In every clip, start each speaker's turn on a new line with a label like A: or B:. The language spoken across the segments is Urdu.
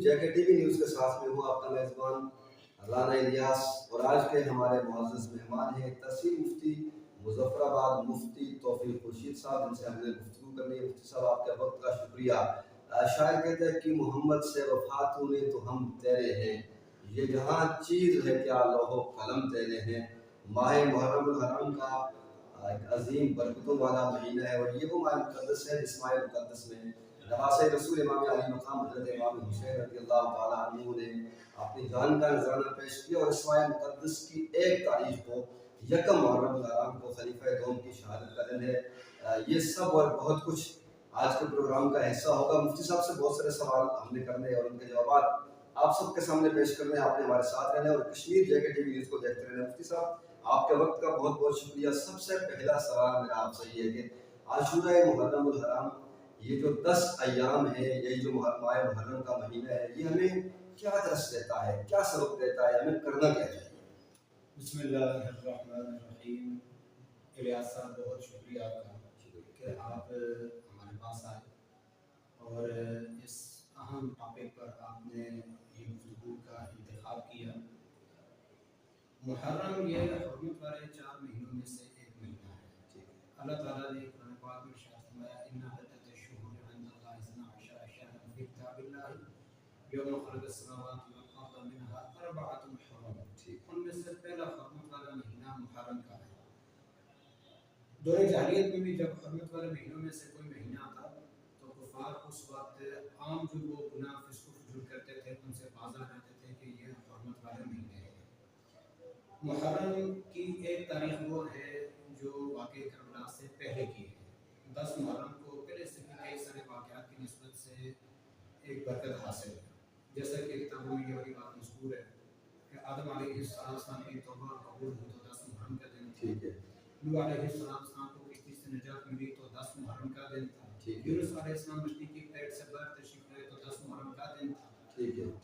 A: جے کے ٹی وی نیوز کے ساتھ میں ہوں آپ کا میزبان رانا الیاس، اور آج کے ہمارے معزز مہمان ہیں تحصیل مفتی مظفر آباد مفتی توفیق خورشید صاحب، جن سے ہم نے گفتگو کرنی ہے۔ مفتی صاحب آپ کے وقت کا شکریہ۔ شاعر کہتے ہیں کہ محمد سے وفا تو نے تو ہم تیرے ہیں، یہ جہاں چیز ہے کیا لوح و قلم تیرے ہیں۔ ماہ محرم الحرام کا ایک عظیم برکتوں والا مہینہ ہے، اور یہ وہ ماہ مقدس ہے جس ماہ مقدس میں نواسۂ رسول امام علی مقام حضرت امام حسین رضی اللہ تعالیٰ عنہ نے اپنی جان کا نذرانہ پیش کیا، اور اس ماہ مقدس کی 1 تاریخ کو یکم محرم الحرام کو خلیفہ دوم کی شہادت کا دن ہے۔ یہ سب اور بہت کچھ آج کے پروگرام کا حصہ ہوگا۔ مفتی صاحب سے بہت سارے سوال ہم نے کرنے اور ان کے جوابات آپ سب کے سامنے پیش کرنے، آپ نے ہمارے ساتھ رہنا اور کشمیر جے کے ٹی وی نیوز کو دیکھتے رہنا۔ مفتی صاحب آپ کے وقت کا بہت بہت شکریہ۔ سب سے پہلا سوال میرا آپ سے یہ ہے کہ عاشورہ محرم الحرام، یہ جو 10 ایام ہے، یہ جو ماہ محرم کا مہینہ ہے، یہ ہمیں کیا درس دیتا ہے، کیا سبق دیتا ہے، ہمیں کرنا کیا چاہیے؟
B: بسم اللہ الرحمن الرحیم۔ الیاس صاحب بہت شکریہ آپ کا کہ آپ ہمارے پاس آئے اور اس اہم ٹاپک پر آپ نے یہ گفتگو کا انتخاب کیا۔ محرم یہ حرمت والے 4 مہینوں میں سے ایک مہینہ ہے۔ اللہ تعالیٰ نے قرآن پاک میں ارشاد فرمایا ان عدت الشہور عند اللہ 12 شہرا فی کتاب اللہ یوم خلق السماوات والارض منها 4 حرم، ان میں سے پہلا حرمت والا مہینہ محرم کا ہے۔ دور جاہلیت میں بھی جب حرمت والے مہینوں میں سے کوئی مہینہ آتا تو کفار اس وقت عام جو وہ گناہ فسق و فجور کرتے تھے ان سے باز آ جاتے تھے کہ یہ حرمت والے مہینے ہیں۔ محرم کی 1 تاریخ وہ ہے جو واقع کربلا سے پہلے کی ہے۔ 10 محرم کو پہلے سے بھی کئی سارے واقعات کی نسبت سے ایک برکت حاصل ہے، جیسا کہ کتابوں میں یہ والی بات مذکور ہے کہ آدم علیہ السلام کی توبہ قبول ہوئی تو 10 محرم کا دن تھا۔ نوح علیہ السلام کو کشتی سے نجات ملی تو 10 محرم کا دن تھا۔ یونس علیہ السلام مچھلی کی پیٹ سے باہر تشریف لائے تو 10 محرم کا دن تھا۔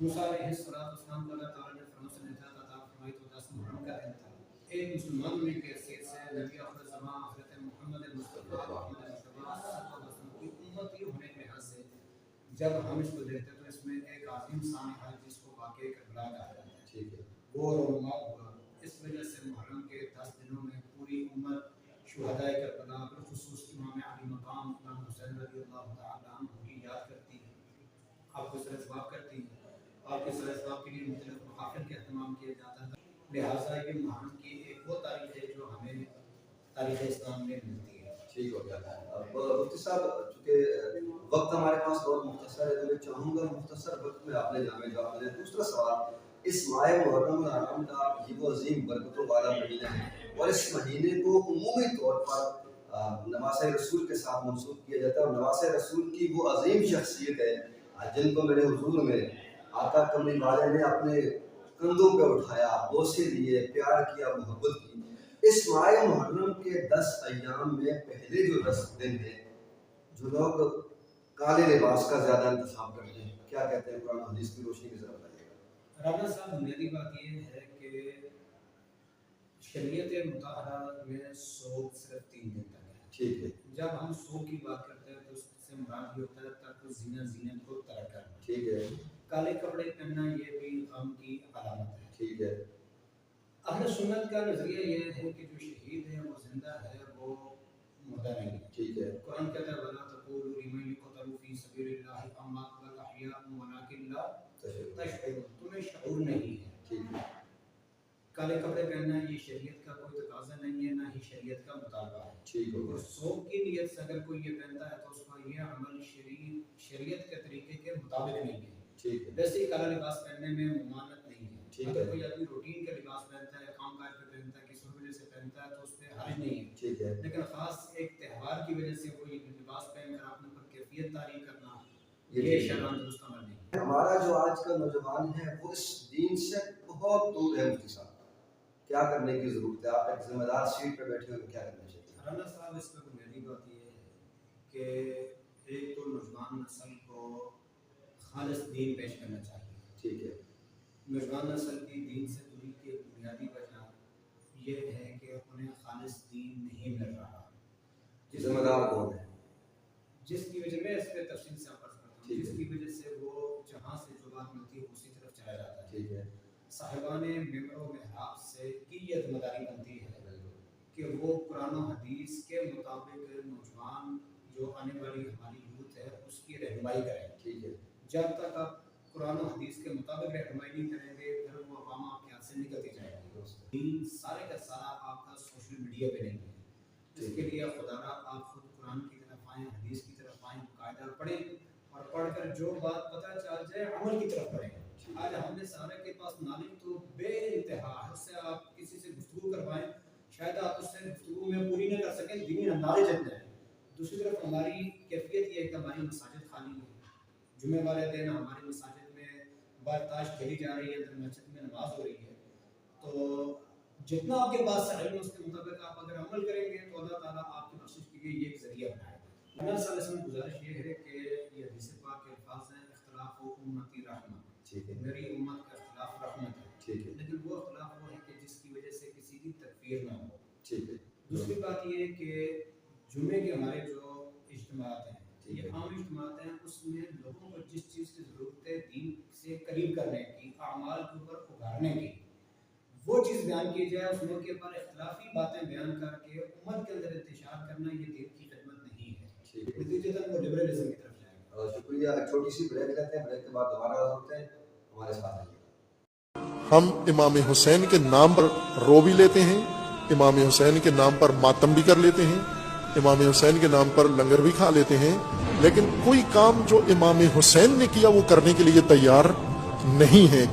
B: موسیٰ علیہ السلام کو اللہ تعالیٰ نے فرعون سے نجات عطا فرمائی تو 10 محرم کا دن تھا۔ ایک مسلمان ہونے کی حیثیت سے نبی آخر زمان حضرت محمد مصطفیٰ صلی اللہ علیہ وسلم کی امتی ہونے کے لحاظ سے جب ہم اس کو دیکھتے تو اس میں ایک عظیم سانحہ ہے جس کو واقع کربلا کہا جاتا ہے، وہ رونما ہوا۔ اس وجہ سے محرم کے 10 دنوں میں پوری امت شہدائے کربلا بالخصوص امام علی مقام امام حسین رضی اللہ تعالیٰ عنہ کی یاد کرتی ہے، آپ کو سر اسباب کرتی ہے، آپ کے سر اسباب کے لیے مختلف محافل کا اہتمام کیا جاتا ہے۔ لہٰذا یہ محرم کی ایک وہ تاریخ ہے جو ہمیں تاریخ اسلام میں ملتی ہے۔
A: ٹھیک ہو گیا۔ اب مفتی صاحب چونکہ وقت ہمارے پاس بہت مختصر ہے تو میں چاہوں گا مختصر وقت میں آپ نے جامع جواب دیں۔ دوسرا سوال، اس ماہ محرم الحرام کا یہ وہ عظیم برکتوں والا مہینہ ہے اور اس مہینے کو عمومی طور پر نواسۂ رسول کے ساتھ منسوب کیا جاتا ہے، اور نواسۂ رسول کی وہ عظیم شخصیت ہے جن کو میرے حضور میں آقا کملی والے نے اپنے کندھوں پہ اٹھایا، بوسے لیے، پیار کیا، محبت کی۔ اس ماہ محرم کے 10 ایام میں پہلے جو 10 دن ہیں جو لوگ کالے لباس کا زیادہ انتخاب کرتے ہیں، کیا کہتے ہیں قرآن حدیث کی روشنی میں ذرا بتائیے گا۔
B: رانا صاحب بنیادی بات یہ ہے کہ شریعت مطہرہ میں سوگ صرف 3 دن تک ہے۔
A: ٹھیک ہے۔
B: جب ہم سوگ کی بات کرتے ہیں تو اس سے مراد یہ ہوتا ہے ترک زینت کو ترک کرنا۔
A: ٹھیک ہے۔
B: کالے کپڑے پہننا یہ بھی غم کی علامت ہے۔
A: ٹھیک ہے۔
B: اہل سنت کا نظریہ یہ ہے کہ جو شہید ہے وہ زندہ ہے، وہ مردہ نہیں ہے۔
A: ٹھیک ہے۔
B: قرآن کہتا ہے وَلَا تَقُولُوا لِمَن يُقْتَلُ فِي سَبِيلِ اللَّهِ أَمْوَاتٌ بَلْ أَحْيَاءٌ وَلَٰكِن لَا تَشْعُرُونَ، تمہیں شعور نہیں ہے۔
A: ٹھیک ہے۔
B: کالے کپڑے پہننا یہ شریعت کا کوئی تقاضا نہیں ہے، نہ ہی شریعت کا مطالبہ ہے۔
A: ٹھیک ہو گیا۔
B: سوگ کی نیت سے اگر کوئی یہ پہنتا ہے تو اس کا یہ عمل شریعت کے طریقے کے مطابق نہیں ہے۔
A: ٹھیک ہے۔
B: ویسے ہی کالا لباس پہننے میں ممانعت نہیں ہے۔
A: ٹھیک ہے۔
B: اگر کوئی آدمی روٹین کا لباس پہنتا ہے، کام کاج پہ پہنتا ہے، کسی وجہ سے پہنتا ہے تو اس پہ حرج نہیں ہے۔
A: ٹھیک ہے۔
B: لیکن خاص ایک تہوار کی وجہ سے کوئی لباس پہن کر اپنے اوپر کیفیت طاری کرنا یہ شرعاً درست عمل نہیں ہے۔
A: ہمارا جو آج کا نوجوان ہے وہ اس دین سے بہت دور ہے۔ مفتی صاحب کیا کرنے کی ضرورت ہے؟ آپ ایک ذمہ دار سیٹ پہ بیٹھے ہوئے کیا کرنا چاہیے؟
B: رانا صاحب اس میں بنیادی بات یہ ہے کہ ایک تو نوجوان نسل کو خالص دین پیش کرنا چاہیے۔
A: ٹھیک ہے۔
B: نوجوان نسل کی دین سے دوری کی بنیادی وجہ یہ ہے کہ انہیں خالص دین نہیں مل رہا۔
A: ذمہ دار کون ہے؟
B: جس کی وجہ میں اس پہ تفصیل سے عرض کرتا ہوں، جس کی وجہ سے وہ جہاں سے جو بات ملتی ہے اسی طرف چلا جاتا ہے.
A: ٹھیک ہے.
B: صاحبان ممبر و محراب سے کی یہ ذمہ داری بنتی ہے کہ وہ قرآن و حدیث کے مطابق نوجوان جو آنے والی ہماری یوتھ ہے اس کی رہنمائی کریں.
A: ٹھیک ہے.
B: جب تک آپ قرآن و حدیث کے مطابق رہنمائی نہیں کریں گے پھر وہ عوام آپ کے ہاتھ سے نکلتی جائے گی. دین سارے کا سارا آپ کا سوشل میڈیا پہ نہیں ہے. اس کے لیے خدا را آپ خود قرآن کی طرف آئیں, حدیث کی طرف آئیں, باقاعدہ پڑھیں اور پڑھ کر جو بات پتہ چل جائے عمل کی طرف پڑھیں. آج ہم نے سارے کے پاس نالج تو بے انتہا ہے, اس سے آپ کسی سے گفتگو کروائیں شاید آپ اس سے گفتگو میں پوری نہ کر سکیں, دینی نالج اتنا ہے. دوسری طرف ہماری کیفیت یہ ہے کہ ہماری مساجد خالی ہے. جمعے والے دن ہماری مساجد میں بال تاش کھیلی جا رہی ہے, مسجد میں نماز ہو رہی ہے. تو جتنا آپ کے پاس علم ہے اس کے مطابق آپ اگر عمل کریں گے تو اللہ تعالیٰ آپ کی بخشش کے لیے یہ ایک ذریعہ بنائے گا. نبی صلی اللہ علیہ وسلم گزارش یہ ہے کہ یہ حدیث پاک کے الفاظ ہیں اختلاف و امتی رحمت.
A: ٹھیک ہے.
B: میری امت کا اختلاف رحمت ہے.
A: ٹھیک ہے.
B: لیکن وہ اختلاف وہ ہے کہ جس کی وجہ سے کسی کی تکفیر نہ ہو.
A: ٹھیک ہے.
B: دوسری بات یہ ہے کہ جمعے کے ہمارے جو اجتماعات ہیں یہ عام اجتماعات ہیں, اس میں لوگوں کو جس چیز کی ضرورت ہے دین سے قریب کرنے کی, اعمال کے اوپر ابھارنے کی, وہ چیز بیان کی جائے. اس موقع پر اختلافی باتیں بیان کر کے امت کے اندر انتشار کرنا یہ دین کی خدمت نہیں ہے. نتیجتاً وہ لبرلزم کی طرف جائے گا.
A: شکریہ. چھوٹی سی بریک لیتے ہیں, بریک کے بعد دوبارہ ہوتے ہیں. ہمارے ساتھ آئیے.
C: ہم امام حسین کے نام پر رو بھی لیتے ہیں, امام حسین کے نام پر ماتم بھی کر لیتے ہیں, امام حسین کے نام پر لنگر بھی کھا لیتے ہیں, لیکن کوئی کام جو امام حسین نے کیا وہ کرنے کے لیے تیار نہیں ہے.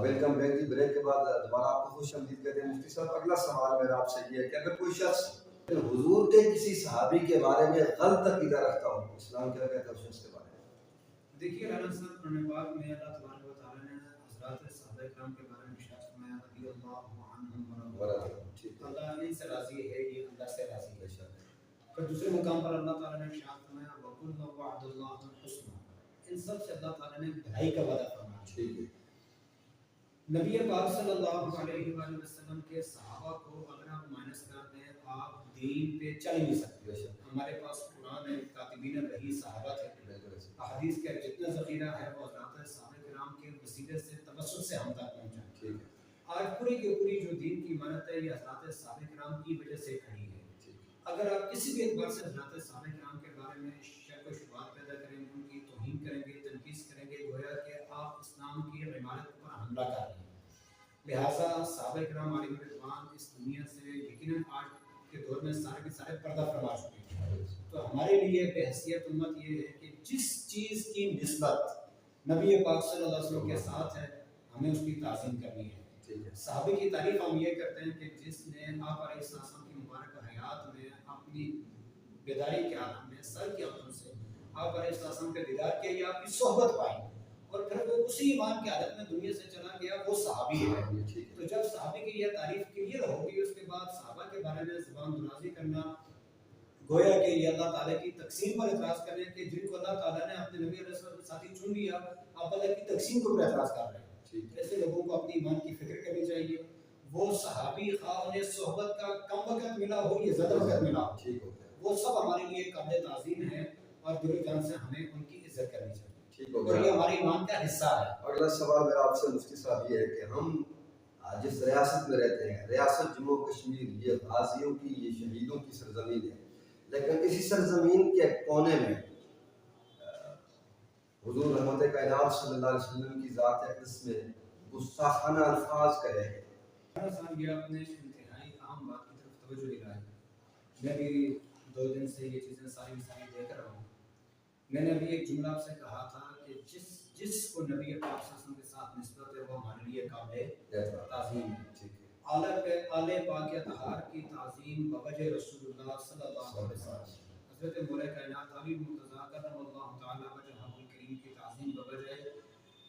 A: Welcome back. کی بریک کے بعد دوبارہ آپ کو خوش آمدید کہتے ہیں. مفتی صاحب, اگلا سوال میرا آپ سے یہ ہے کہ اگر کوئی شخص حضور کے کسی صحابی کے بارے میں غلط عقیدہ رکھتا ہو, اسلام کیا کہتا ہے اس شخص کے بارے میں؟
B: دیکھیے رانا صاحب, قرآن پاک میں اللہ تبارک و تعالیٰ نے حضرات صحابہ کرام کے بارے میں ارشاد فرمایا رضی اللہ عنہم ورضوا عنہ. اللہ ان سے راضی ہے, یہ اللہ سے راضی ہے. پھر دوسرے مقام پر اللہ تعالیٰ نے ارشاد فرمایا وَكُلًّا وَعَدَ اللَّهُ الْحُسْنَىٰ. ان سب سے اللہ تعالیٰ نے بھلائی کا وعدہ فرمایا.
A: ٹھیک ہے.
B: نبی پاک صلی اللہ علیہ وآلہ وسلم کے صحابہ کو اگر آپ مائنس کر دیں آپ دین پہ چل نہیں سکتے. ہمارے پاس قرآن ہے, کاتبین وحی صحابہ تھے, احادیث کا جتنا ذخیرہ ہے وہ حضرات صحابہ کرام کے وسیلے سے توسط سے ہم تک پہنچا.
A: ٹھیک ہے.
B: آج پوری کی پوری جو دین کی امانت ہے یہ حضرات صحابہ کرام کی وجہ سے کھڑی ہے. اگر آپ کسی بھی اعتبار سے حضرات صحابہ کرام کے بارے میں شک و شبہات پیدا کریں گے, ان کی توہین کریں گے, تنقید کریں گے, گویا کہ آپ اسلام کی عمارت پر حملہ کر رہے ہیں. لہٰذا صحابہ کرام علیہ رضوان اس دنیا سے یقیناً آج کے دور میں سارے کے سارے پردہ فرما چکے ہیں. تو ہمارے لیے بے حیثیت امت یہ ہے کہ جس چیز کی نسبت نبی پاک صلی اللہ علیہ وسلم کے ساتھ ہے ہمیں اس کی تعظیم کرنی ہے. صحابہ کی تعریف ہم یہ کرتے ہیں کہ جس نے آپ علیہ السلام کی مبارک حیات میں اپنی بیداری کے عالم میں سر کی آنکھوں سے آپ علیہ السلام کے دیدار کیا, آپ کی صحبت پائی اور پھر وہ اسی ایمان کی حالت میں دنیا سے چلا گیا, وہ صحابی ہے. تو جب صحابی کی یہ تعریف کلیئر ہوگی اس کے بعد صحابہ کے بارے میں زبان درازی کرنا گویا کہ یہ اللہ تعالیٰ کی تقسیم پر اعتراض کریں کہ جن کو اللہ تعالیٰ نے اپنے نبی علیہ السلام ساتھی چن لیا آپ اللہ کی تقسیم کو اعتراض کر رہے ہیں. ایسے لوگوں کو اپنی ایمان کی فکر کرنی چاہیے. وہ صحابی خواہ انہیں صحبت کا کم وقت ملا ہو یا زیادہ وقت ملا ہو, وہ سب ہمارے لیے قابل تعظیم ہیں اور دل و جان سے ہمیں ان کی عزت کرنی چاہیے. اور یہ ہماری ایمان کا حصہ ہے.
A: اگلا سوال میرا آپ سے مفتی صاحب یہ ہے کہ ہم جس ریاست میں رہتے ہیں, ریاست جموں کشمیر, یہ غازیوں کی, یہ شہیدوں کی سرزمین ہے, لیکن اسی سرزمین کے کونے میں حضور رحمت کائنات صلی اللہ علیہ وسلم کی ذات اقدس میں گستاخانہ الفاظ کہے ہیں.
B: صاحب یہ آپ نے انتہائی اہم بات کی طرف توجہ دلائی. میں بھی 2 دن سے یہ چیزیں ساری دیکھ رہا ہوں. میں نے ابھی ایک جملہ آپ سے کہا تھا کہ جس کو نبی پاک صلی اللہ علیہ وسلم کے ساتھ نسبت ہے وہ ہمارے لیے قابل تعظیم ہے. آل پاک اطہار کی تعظیم بوجہ رسول اللہ صلی اللہ علیہ وسلم, حضرت مولا کائنات علی مرتضیٰ کرم اللہ تعالی وجہہ الکریم کی تعظیم بوجہ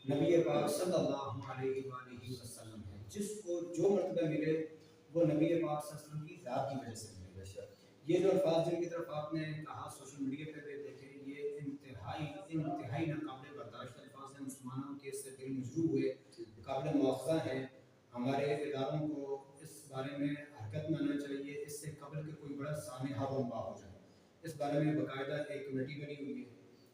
B: نبی پاک صلی اللہ علیہ وآلہ وسلم ہے. جس کو جو مرتبہ ملے وہ نبی پاک صلی اللہ علیہ وسلم کی ذات کی وجہ سے ملے. یہ جو الفاظ جن کی طرف آپ نے کہا سوشل میڈیا پہ بھی دیکھیں, یہ انتہائی ناقابل برداشت الفاظ ہیں. مسلمانوں کے اس سے دل مجروح ہوئے, قابل مواخذہ ہیں. ہمارے اداروں کو اس بارے میں حرکت میں آنا چاہیے, اس سے قبل کہ کوئی بڑا سانحہ رونما ہو جائے. اس بارے میں باقاعدہ ایک کمیٹی بنی ہوئی ہے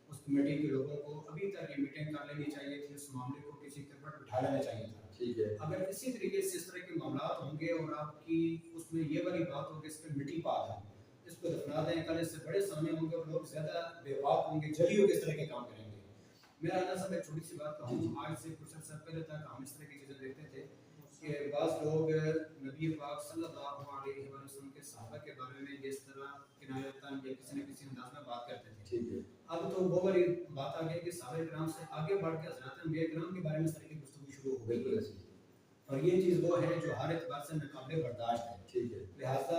B: اس کمیٹی کے لوگوں کو ابھی تک یہ میٹنگ کر لینی چاہیے تھی، اس معاملے کو کسی طرف بٹھا لینا چاہیے تھا.
A: ٹھیک ہے.
B: اگر اسی طریقے سے اس طرح کے معاملات ہوں گے اور آپ کی اس میں یہ والی بات ہوگی اس پہ مٹی پا دیں، اس کو دفنا دیں، کل اس سے بڑے سامنے ہوں گے اور لوگ زیادہ بے باک ہوں گے، جلی ہو کے اس طرح کے کام کریں گے. میرا اللہ صاحب ایک چھوٹی سی بات کہوں، آج سے کچھ عرصہ پہلے تک ہم اس طرح کی چیزیں دیکھتے تھے کہ بعض لوگ نبی پاک صلی اللہ علیہ وسلم کے صحابہ کے بارے میں جس طرح کنایتاً یا کسی نہ کسی انداز میں بات کرتے تھے.
A: ٹھیک ہے.
B: اب تو وہ والی بات آ گئی کہ صحابہ کرام سے آگے بڑھ کے حضرات انبیاء کرام کے بارے میں اس طرح کی گفتگو شروع ہو گئی. اور یہ چیز وہ ہے جو ہر اعتبار سے ناقابل برداشت ہے.
A: ٹھیک ہے.
B: لہٰذا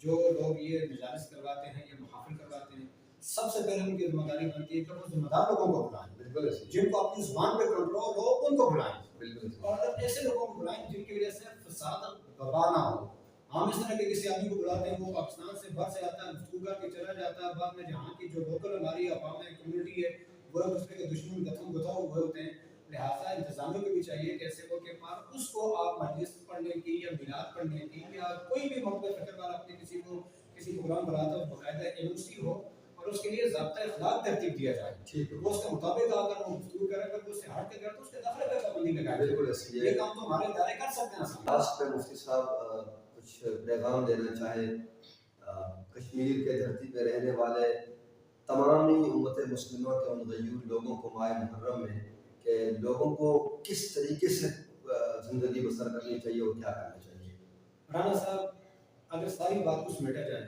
B: جو لوگ یہ مجالس کرواتے ہیں یا محافل کرواتے ہیں، سب سے پہلے ان کی ذمہ داری بنتی ہے کہ وہ ذمہ دار لوگوں کو بلائیں.
A: بالکل
B: جن کو اپنی زبان پہ کنٹرول ہو ان کو بلائیں.
A: بالکل.
B: اور ایسے لوگوں کو بلائیں جن کی وجہ سے فساد وبا نہ ہو. ہم اس طرح کے کسی آدمی کو بلاتے ہیں، وہ پاکستان سے باہر سے آتا ہے، گفتگو کر کے چلا جاتا ہے، بعد میں جہاں کی جو لوکل ہماری عوام ہے، کمیونٹی ہے، وہ ایک دوسرے کے دشمن گتھم ہوئے ہوتے ہیں. لہٰذا انتظامیہ کو بھی چاہیے کہ ایسے موقع پر اس کو آپ مجلس پڑھنے کی یا میلاد پڑھنے کی یا کوئی بھی موقع فکر والا اپنے کسی پروگرام بناتا ہو، باقاعدہ ایجنسی ہو اور اس کے لیے ضابطۂ اخلاق ترتیب دیا جائے. ٹھیک ہے. وہ اس کے مطابق آ کر وہ گفتگو کرے، اگر وہ اس سے ہٹ کے کرے تو اس کے داخلے پہ پابندی لگائے.
A: بالکل.
B: یہ کام تو ہمارے ادارے کر سکتے ہیں.
A: لاسٹ پہ مفتی صاحب کچھ پیغام دینا چاہے کشمیر کے دھرتی پہ رہنے والے تمامی امت مسلمہ کے ان غیور لوگوں کو ماہ محرم میں، کہ لوگوں کو کس طریقے سے زندگی بسر کرنی چاہیے اور کیا کرنا چاہیے؟
B: رانا صاحب، اگر ساری بات کو سمیٹا جائے،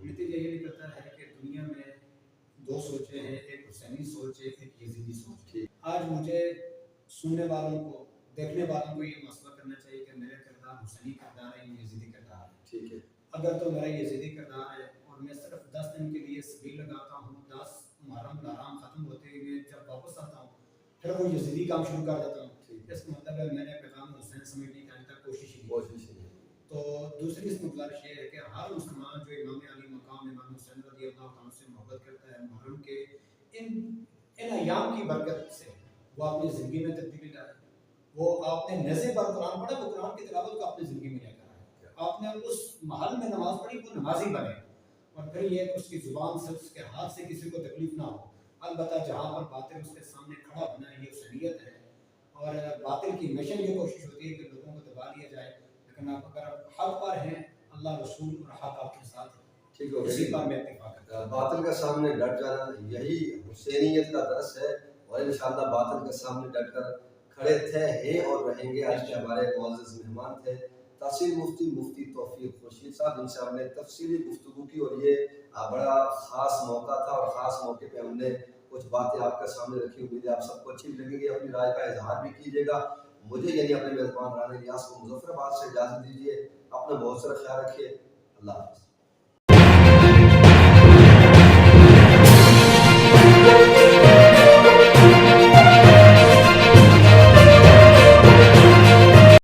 B: نتیجہ یہ نکلتا ہے کہ دنیا میں دو سوچیں ہیں، ایک حسینی سوچ ہے، ایک یزیدی سوچ. آج مجھے سننے والوں کو، دیکھنے والوں کو یہ مسئلہ کرنا چاہیے کہ میرا کردار حسینی کردار ہے یا یزیدی کردار ہے.
A: ٹھیک ہے.
B: اگر تو میرا یزیدی کردار ہے اور میں صرف 10 دن کے لیے سبیل لگاتا ہوں، 10 محرم الحرام ختم ہوتے ہوئے جب واپس آتا ہوں پھر وہ یزیدی کام شروع کر دیتا ہوں، اس کا مطلب ہے میں نے پیغام حسین سمیٹنے کی آج تک کوشش نہیں. تو دوسری اس میں گزارش یہ ہے کہ ہر مسلمان جو امام علی مقام امام حسین رضی اللہ عنہ سے محبت کرتا ہے، محرم کے ان ایام کی برکت سے وہ اپنی زندگی میں تبدیلی لائے. وہ آپ نے نزے پر قرآن پڑھا، وہ قرآن کی تلاوت کو اپنی زندگی میں لے کر آئے. آپ نے اس محل میں نماز پڑھی، وہ نمازی بنے. اور پھر یہ کہ اس کی زبان سے، اس کے ہاتھ سے کسی کو تکلیف نہ ہو. البتہ جہاں پر باطل اس کے سامنے کھڑا ہونا ہے، یہ حسینیت ہے. اور باطل کی مشن یہ کوشش ہوتی ہے کہ لوگوں کو دبا لیا جائے. لیکن آپ اگر حق پر ہیں، اللہ رسول اور حق آپ کے ساتھ ہے.
A: ٹھیک ہو
B: اسی پر میں اتفاق کرتا ہوں.
A: باطل کے سامنے ڈٹ جانا یہی حسینیت کا درس ہے، اور انشاءاللہ باطل کے سامنے ڈٹ کر کھڑے تھے، ہیں اور رہیں گے. آج کے ہمارے معزز مہمان تھے تحصیل مفتی توفیق خورشید صاحب، جن سے ہم نے تفصیلی گفتگو کی، اور یہ بڑا خاص موقع تھا اور خاص موقع پہ ہم نے کچھ باتیں آپ کے سامنے رکھی. امید ہے آپ سب کو اچھی لگے گی، اپنی رائے کا اظہار بھی کیجیے گا. مجھے یعنی اپنے میزبان رانا الیاس کو مظفر آباد سے اجازت دیجیے. اپنا بہت سارا خیال رکھیے. اللہ حافظ.